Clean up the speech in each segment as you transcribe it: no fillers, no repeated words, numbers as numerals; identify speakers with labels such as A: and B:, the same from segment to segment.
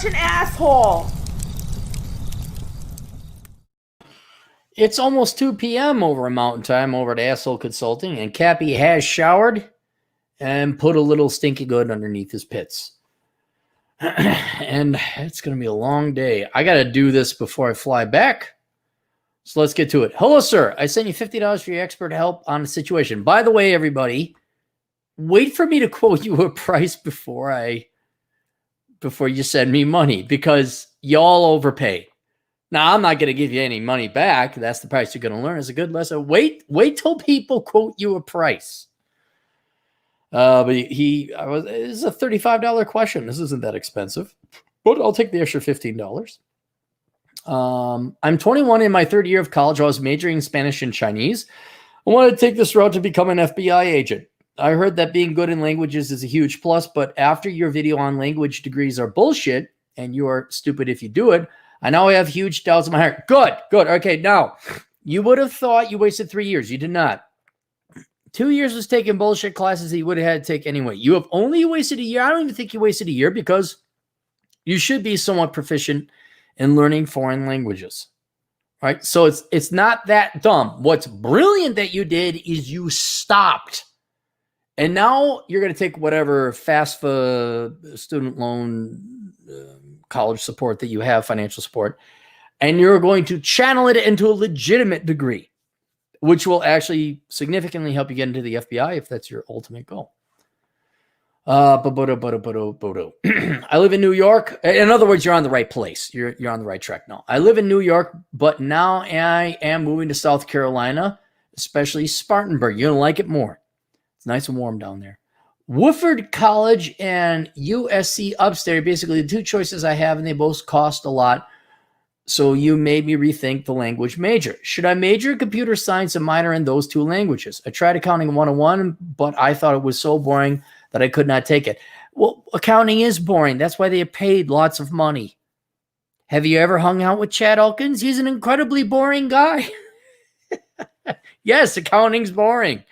A: such an asshole.
B: It's almost 2 p.m. over in Mountain Time over at Asshole Consulting, and Cappy has showered and put a little stinky good underneath his pits. And it's going to be a long day. I got to do this before I fly back. So let's get to it. Hello, sir. I sent you $50 for your expert help on the situation. By the way, everybody, wait for me to quote you a price before you send me money, because y'all overpay. Now, I'm not going to give you any money back. That's the price you're going to learn. It's a good lesson. Wait till people quote you a price. But it's a $35 question. This isn't that expensive, but I'll take the extra $15. I'm 21 in my third year of college. I was majoring in Spanish and Chinese. I wanted to take this route to become an FBI agent. I heard that being good in languages is a huge plus, but after your video on language degrees are bullshit and you are stupid if you do it, I now have huge doubts in my heart. Good. Okay, now, you would have thought you wasted 3 years. You did not. 2 years was taking bullshit classes that you would have had to take anyway. You have only wasted a year. I don't even think you wasted a year, because you should be somewhat proficient in learning foreign languages. Right? So it's not that dumb. What's brilliant that you did is you stopped. And now you're going to take whatever FAFSA student loan college support that you have, financial support, and you're going to channel it into a legitimate degree, which will actually significantly help you get into the FBI if that's your ultimate goal. I live in New York. In other words, you're on the right place. You're on the right track now. I live in New York, but now I am moving to South Carolina, especially Spartanburg. You're going to like it more. It's nice and warm down there. Wofford College and USC Upstate are basically the two choices I have, and they both cost a lot. So you made me rethink the language major. Should I major in computer science and minor in those two languages? I tried accounting 101, but I thought it was so boring that I could not take it. Well, accounting is boring. That's why they are paid lots of money. Have you ever hung out with Chad Elkins? He's an incredibly boring guy. Yes, accounting's boring.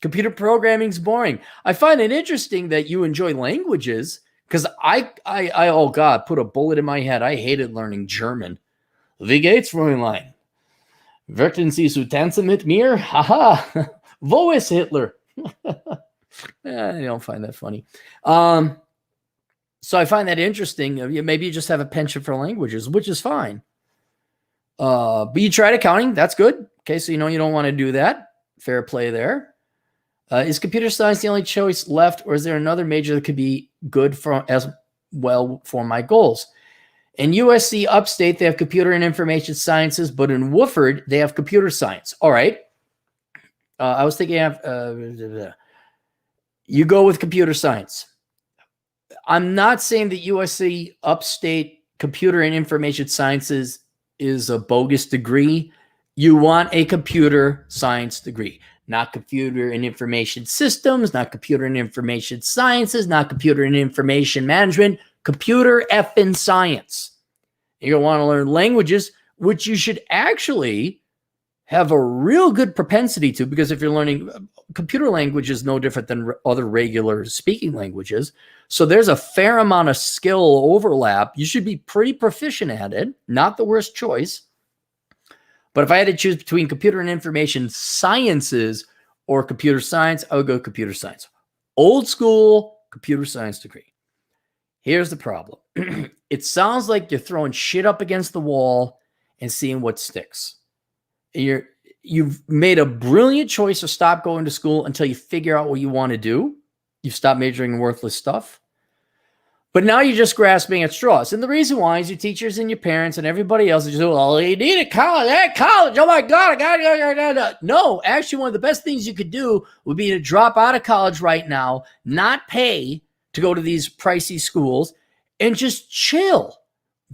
B: Computer programming's boring. I find it interesting that you enjoy languages, because I oh God, put a bullet in my head. I hated learning German. Wie geht's, Fräulein? Werten Sie zu tanzen mit mir? Haha. Wo ist Hitler? I don't find that funny. So I find that interesting. Maybe you just have a penchant for languages, which is fine. But you tried accounting. That's good. Okay, so you know you don't want to do that. Fair play there. Is computer science the only choice left, or is there another major that could be good for as well for my goals? In USC Upstate, they have computer and information sciences, but in Wofford, they have computer science. All right. I was thinking of you go with computer science. I'm not saying that USC Upstate computer and information sciences is a bogus degree. You want a computer science degree. Not computer and information systems, not computer and information sciences, not computer and information management, computer effing science. You're going to want to learn languages, which you should actually have a real good propensity to, because if you're learning computer language is no different than other regular speaking languages. So there's a fair amount of skill overlap. You should be pretty proficient at it. Not the worst choice. But if I had to choose between computer and information sciences or computer science, I would go computer science. Old school computer science degree. Here's the problem. It sounds like you're throwing shit up against the wall and seeing what sticks. You've made a brilliant choice to stop going to school until you figure out what you want to do. You've stopped majoring in worthless stuff. But now you're just grasping at straws. And the reason why is your teachers and your parents and everybody else is just, well, you need a college. College. Oh, my God. I got it. No, actually, one of the best things you could do would be to drop out of college right now, not pay to go to these pricey schools, and just chill.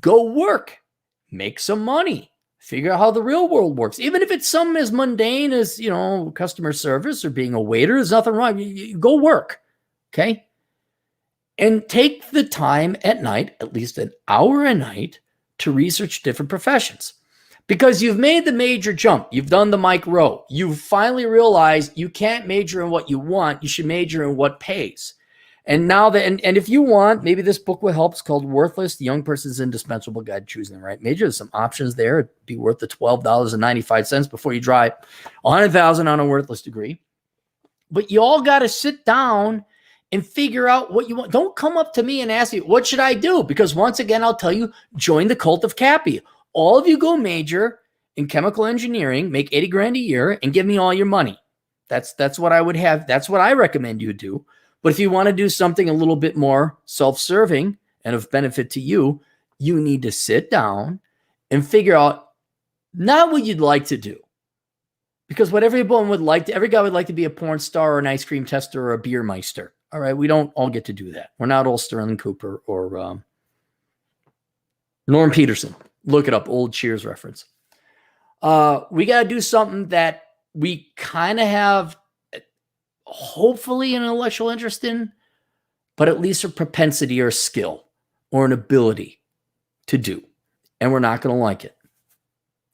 B: Go work. Make some money. Figure out how the real world works. Even if it's something as mundane as, customer service or being a waiter, there's nothing wrong. You go work. Okay? And take the time at night, at least an hour a night, to research different professions. Because you've made the major jump. You've done the Mike Rowe. You've finally realized you can't major in what you want. You should major in what pays. And now that, and if you want, maybe this book will help. It's called Worthless, The Young Person's Indispensable Guide to Choosing the Right Major. There's some options there. It'd be worth the $12.95 before you drive $100,000 on a worthless degree. But you all got to sit down and figure out what you want. Don't come up to me and ask me, what should I do? Because once again, I'll tell you, join the cult of Cappy. All of you go major in chemical engineering, make 80 grand a year, and give me all your money. That's what I would have. That's what I recommend you do. But if you want to do something a little bit more self-serving and of benefit to you, you need to sit down and figure out not what you'd like to do. Because what everyone would like to, every guy would like to be a porn star or an ice cream tester or a beer meister. All right, we don't all get to do that. We're not all Sterling Cooper or Norm Peterson. Look it up, old Cheers reference. We got to do something that we kind of have hopefully an intellectual interest in, but at least a propensity or a skill or an ability to do. And we're not going to like it.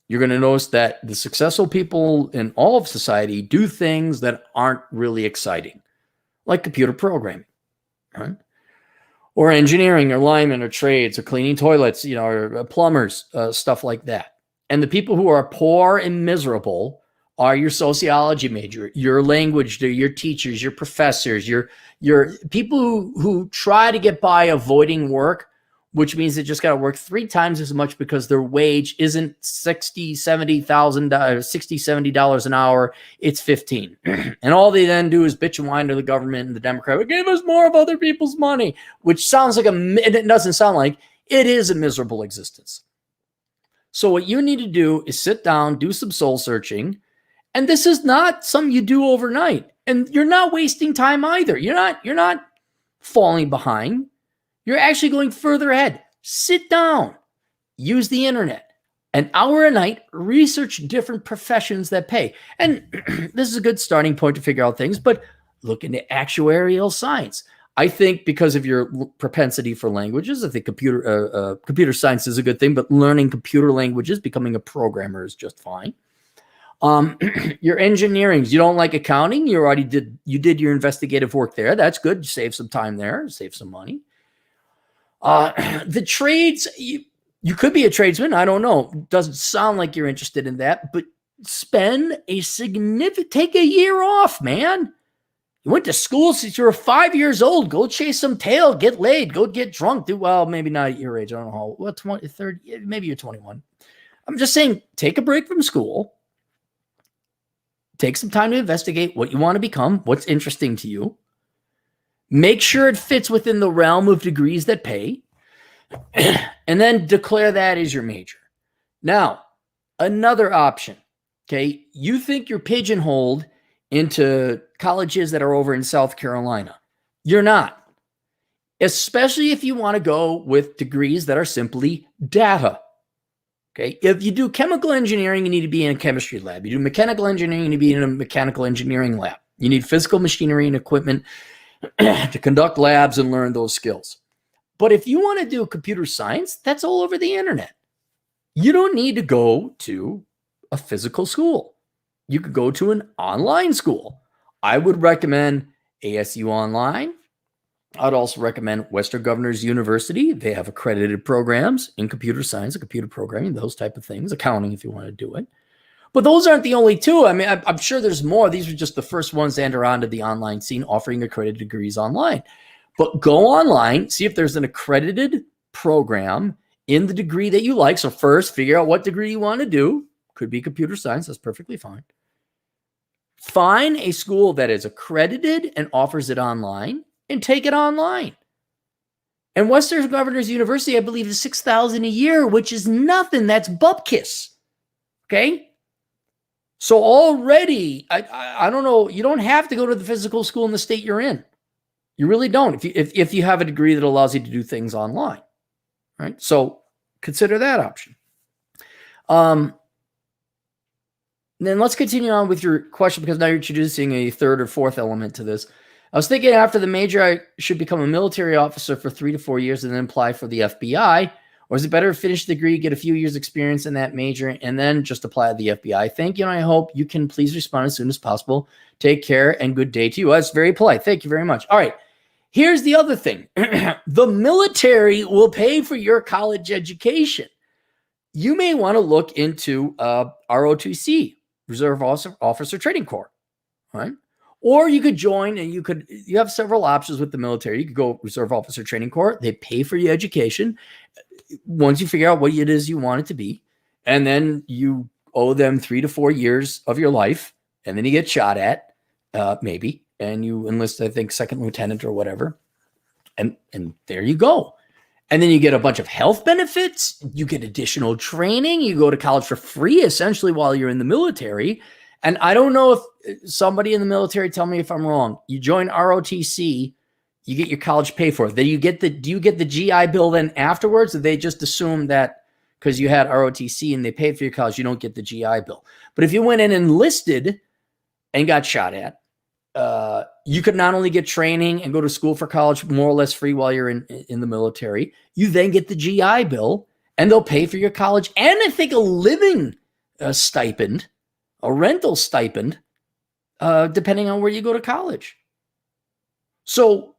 B: You're going to notice that the successful people in all of society do things that aren't really exciting, like computer programming, right? Or engineering or linemen or trades or cleaning toilets, you know, or plumbers, stuff like that. And the people who are poor and miserable are your sociology major, your language, your teachers, your professors, your people who try to get by avoiding work, which means they just got to work 3 times as much because their wage isn't $70 an hour. It's 15. And all they then do is bitch and whine to the government and the Democrat, give us more of other people's money, which sounds like it doesn't sound like, it is a miserable existence. So what you need to do is sit down, do some soul searching. And this is not something you do overnight. And you're not wasting time either. You're not falling behind. You're actually going further ahead. Sit down, use the internet, an hour a night, research different professions that pay. And this is a good starting point to figure out things, but look into actuarial science. I think because of your propensity for languages, I think computer science is a good thing, but learning computer languages, becoming a programmer is just fine. Your engineering, you don't like accounting, you did your investigative work there. That's good. You save some time there, save some money. The trades, you could be a tradesman. I don't know. Doesn't sound like you're interested in that, but take a year off, man. You went to school since you were 5 years old. Go chase some tail, get laid, go get drunk. Well, maybe not at your age. I don't know. What, 20, 30, maybe you're 21. I'm just saying, take a break from school. Take some time to investigate what you want to become, what's interesting to you. Make sure it fits within the realm of degrees that pay, and then declare that as your major. Now, another option, okay? You think you're pigeonholed into colleges that are over in South Carolina. You're not, especially if you want to go with degrees that are simply data. Okay, if you do chemical engineering, you need to be in a chemistry lab. You do mechanical engineering, you need to be in a mechanical engineering lab. You need physical machinery and equipment to conduct labs and learn those skills. But if you want to do computer science, that's all over the internet. You don't need to go to a physical school. You could go to an online school. I would recommend ASU Online. I'd also recommend Western Governors University. They have accredited programs in computer science and computer programming, those type of things, accounting if you want to do it. But those aren't the only two. I mean, I'm sure there's more. These are just the first ones to enter onto the online scene, offering accredited degrees online. But go online, see if there's an accredited program in the degree that you like. So first, figure out what degree you want to do. Could be computer science. That's perfectly fine. Find a school that is accredited and offers it online, and take it online. And Western Governors University, I believe, is $6,000 a year, which is nothing. That's bupkis. Okay? So already, I don't know, you don't have to go to the physical school in the state you're in. You really don't if you have a degree that allows you to do things online. Right? So consider that option. Then let's continue on with your question, because now you're introducing a third or fourth element to this. I was thinking after the major, I should become a military officer for 3 to 4 years and then apply for the FBI. Or is it better to finish the degree, get a few years experience in that major, and then just apply to the FBI? Thank you, and I hope you can please respond as soon as possible. Take care and good day to you. That's very polite. Thank you very much. All right. Here's the other thing. The military will pay for your college education. You may want to look into ROTC, Reserve Officer Training Corps, right? Or you could join, and you have several options with the military. You could go Reserve Officer Training Corps. They pay for your education once you figure out what it is you want it to be. And then you owe them 3 to 4 years of your life. And then you get shot at, maybe. And you enlist, I think, second lieutenant or whatever. And there you go. And then you get a bunch of health benefits. You get additional training. You go to college for free, essentially, while you're in the military. And I don't know if somebody in the military, tell me if I'm wrong. You join ROTC, you get your college paid for. Then do you get the GI Bill then afterwards? Or they just assume that because you had ROTC and they paid for your college, you don't get the GI Bill. But if you went in and enlisted and got shot at, you could not only get training and go to school for college more or less free while you're in the military, you then get the GI Bill and they'll pay for your college and I think a living stipend, a rental stipend, depending on where you go to college. So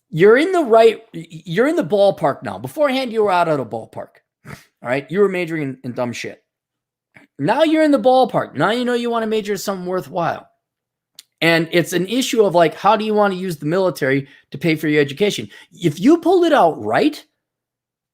B: you're in the ballpark now. Beforehand, you were out of the ballpark. All right. You were majoring in dumb shit. Now you're in the ballpark. Now you know you want to major in something worthwhile. And it's an issue of like, how do you want to use the military to pay for your education? If you pull it out right,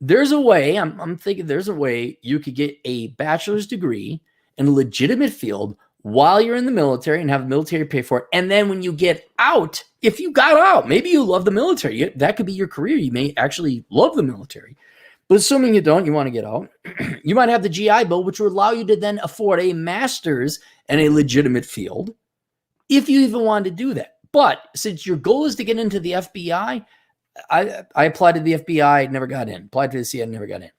B: there's a way, I'm thinking there's a way you could get a bachelor's degree in a legitimate field while you're in the military and have the military pay for it. And then when you get out, if you got out, maybe you love the military. That could be your career. You may actually love the military. But assuming you don't, you want to get out, you might have the GI Bill, which will allow you to then afford a master's in a legitimate field, if you even wanted to do that. But since your goal is to get into the FBI, I applied to the FBI, never got in. Applied to the CIA, never got in.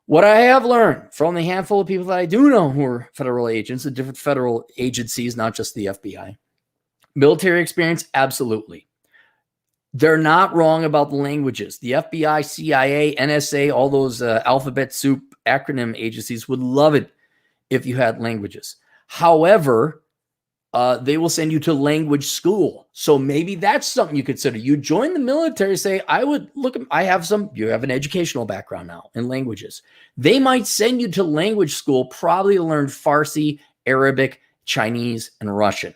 B: What I have learned from the handful of people that I do know who are federal agents and different federal agencies, not just the FBI, military experience, absolutely. They're not wrong about the languages. The FBI, CIA, NSA, all those alphabet soup acronym agencies would love it if you had languages. However, they will send you to language school. So maybe that's something you consider. You join the military, say, you have an educational background now in languages. They might send you to language school, probably to learn Farsi, Arabic, Chinese, and Russian.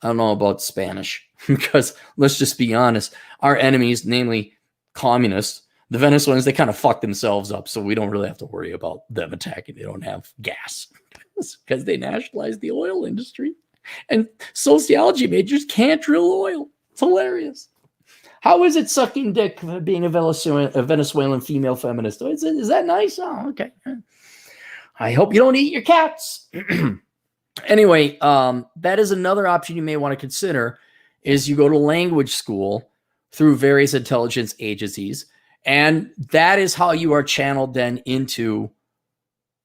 B: I don't know about Spanish because let's just be honest, our enemies, namely communists, the Venezuelans, they kind of fuck themselves up. So we don't really have to worry about them attacking. They don't have gas because they nationalized the oil industry. And sociology majors can't drill oil. It's hilarious. How is it sucking dick being a Venezuelan female feminist? Is that nice? Oh, okay. I hope you don't eat your cats. Anyway, that is another option you may want to consider is you go to language school through various intelligence agencies. And that is how you are channeled then into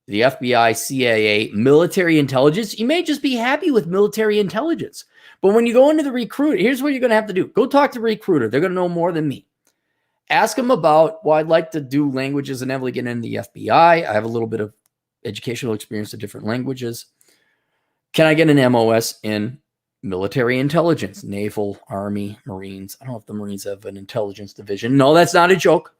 B: the FBI, CIA, military intelligence. You may just be happy with military intelligence. But when you go into the recruiter, here's what you're going to have to do. Go talk to the recruiter. They're going to know more than me. Ask them about, well, I'd like to do languages and heavily get into the FBI. I have a little bit of educational experience in different languages. Can I get an MOS in military intelligence, naval, army, Marines? I don't know if the Marines have an intelligence division. No, that's not a joke.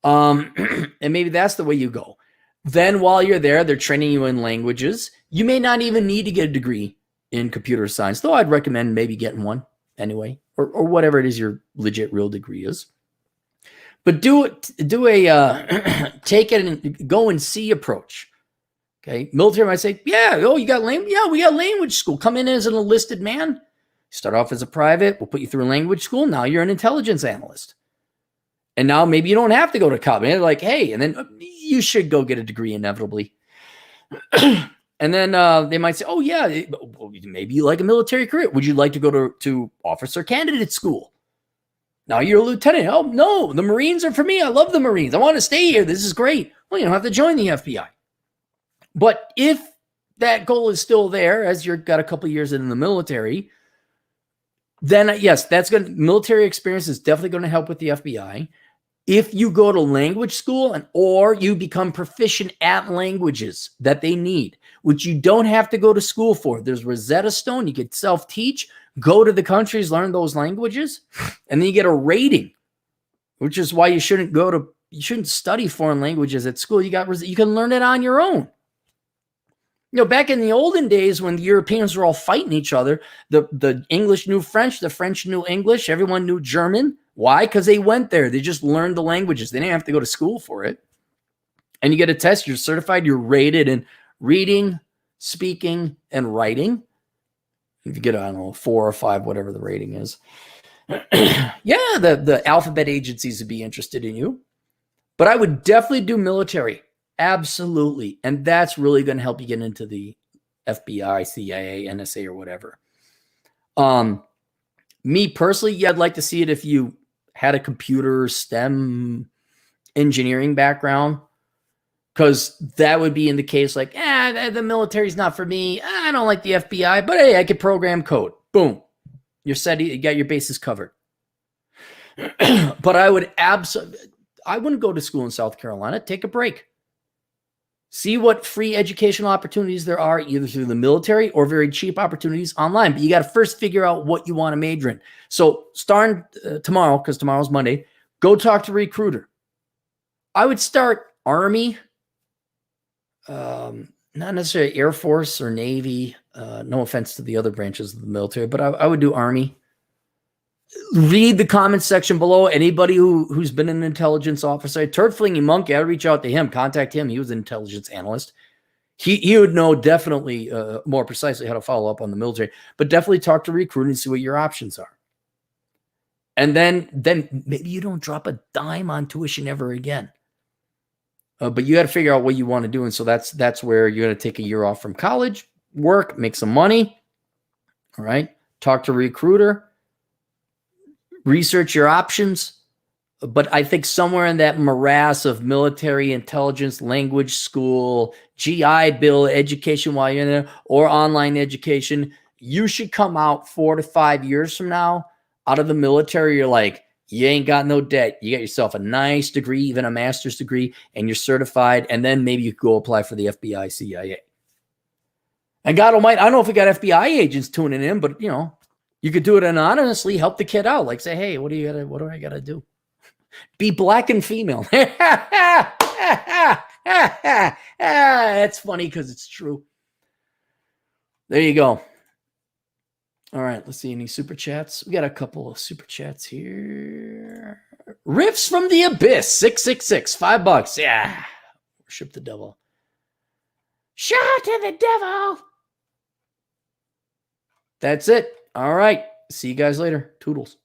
B: And maybe that's the way you go. Then while you're there, they're training you in languages. You may not even need to get a degree in computer science, though I'd recommend maybe getting one anyway, or whatever it is your legit real degree is. But do a take it and go and see approach. Okay, military might say, yeah, oh, you got language? Yeah, we got language school. Come in as an enlisted man. Start off as a private. We'll put you through language school. Now you're an intelligence analyst. And now maybe you don't have to go to college. They're like, hey, and then you should go get a degree inevitably. And then they might say, oh, yeah, maybe you like a military career. Would you like to go to officer candidate school? Now you're a lieutenant. Oh, no, the Marines are for me. I love the Marines. I want to stay here. This is great. Well, you don't have to join the FBI. But if that goal is still there, as you've got a couple of years in the military, then yes, military experience is definitely going to help with the FBI. If you go to language school or you become proficient at languages that they need, which you don't have to go to school for. There's Rosetta Stone. You could self-teach, Go to the countries, learn those languages, and then you get a rating, which is why you shouldn't study foreign languages at school. You can learn it on your own. Back in the olden days when the Europeans were all fighting each other, the English knew French, the French knew English, everyone knew German. Why? Because they went there. They just learned the languages. They didn't have to go to school for it. And you get a test, you're certified, you're rated in reading, speaking, and writing. If you get, 4 or 5, whatever the rating is. Yeah, the alphabet agencies would be interested in you. But I would definitely do military. Absolutely. And that's really going to help you get into the FBI, CIA, NSA, or whatever. Me personally, yeah, I'd like to see it if you had a computer STEM engineering background, because that would be in the case like, the military's not for me. I don't like the FBI, but hey, I could program code. Boom. You're set. You got your bases covered. But I wouldn't go to school in South Carolina. Take a break. See what free educational opportunities there are, either through the military or very cheap opportunities online. But you got to first figure out what you want to major in. So starting tomorrow, because tomorrow's Monday, go talk to a recruiter. I would start Army, not necessarily Air Force or Navy. No offense to the other branches of the military, but I would do Army. Read the comment section below. Anybody who's been an intelligence officer, Turd Flinging Monkey, I'd reach out to him, contact him. He was an intelligence analyst. He would know definitely more precisely how to follow up on the military, but definitely talk to a recruiter and see what your options are. And then maybe you don't drop a dime on tuition ever again. But you got to figure out what you want to do. And so that's where you're going to take a year off from college, work, make some money. All right. Talk to a recruiter. Research your options, but I think somewhere in that morass of military, intelligence, language school, GI Bill, education while you're in there, or online education, you should come out 4 to 5 years from now out of the military. You're like, you ain't got no debt. You got yourself a nice degree, even a master's degree, and you're certified. And then maybe you could go apply for the FBI, CIA. And God Almighty, I don't know if we got FBI agents tuning in, but you could do it anonymously, help the kid out. Like say, hey, what do I gotta do? Be black and female. That's funny because it's true. There you go. All right, let's see any super chats. We got a couple of super chats here. Riffs from the Abyss, 666, $5. Yeah. Worship the devil. Shout to the devil. That's it. All right. See you guys later. Toodles.